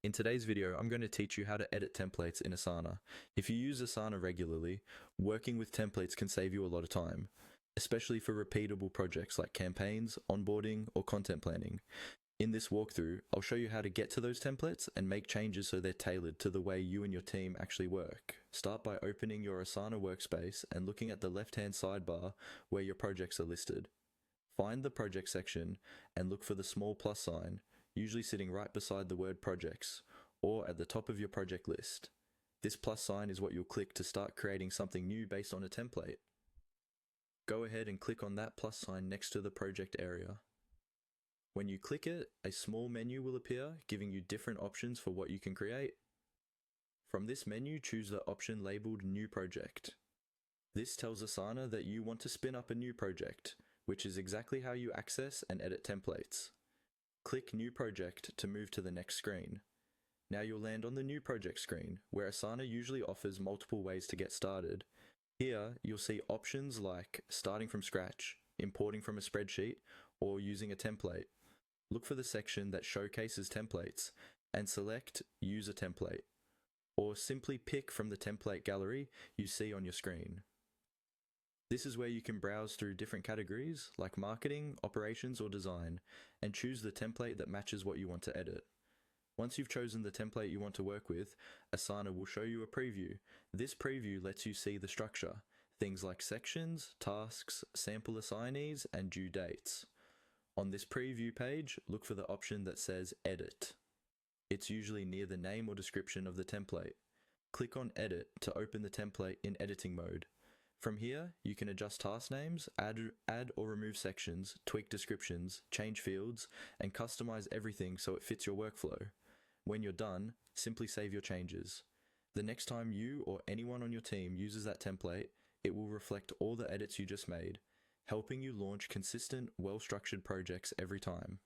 In today's video, I'm going to teach you how to edit templates in Asana. If you use Asana regularly, working with templates can save you a lot of time, especially for repeatable projects like campaigns, onboarding, or content planning. In this walkthrough, I'll show you how to get to those templates and make changes so they're tailored to the way you and your team actually work. Start by opening your Asana workspace and looking at the left-hand sidebar where your projects are listed. Find the project section and look for the small plus sign, usually sitting right beside the word projects, or at the top of your project list. This plus sign is what you'll click to start creating something new based on a template. Go ahead and click on that plus sign next to the project area. When you click it, a small menu will appear, giving you different options for what you can create. From this menu, choose the option labeled New Project. This tells Asana that you want to spin up a new project, which is exactly how you access and edit templates. Click New Project to move to the next screen. Now you'll land on the New Project screen, where Asana usually offers multiple ways to get started. Here, you'll see options like starting from scratch, importing from a spreadsheet, or using a template. Look for the section that showcases templates and select Use a Template, or simply pick from the template gallery you see on your screen. This is where you can browse through different categories like marketing, operations, or design, and choose the template that matches what you want to edit. Once you've chosen the template you want to work with, Asana will show you a preview. This preview lets you see the structure, things like sections, tasks, sample assignees, and due dates. On this preview page, look for the option that says Edit. It's usually near the name or description of the template. Click on Edit to open the template in editing mode. From here, you can adjust task names, add or remove sections, tweak descriptions, change fields, and customize everything so it fits your workflow. When you're done, simply save your changes. The next time you or anyone on your team uses that template, it will reflect all the edits you just made, helping you launch consistent, well-structured projects every time.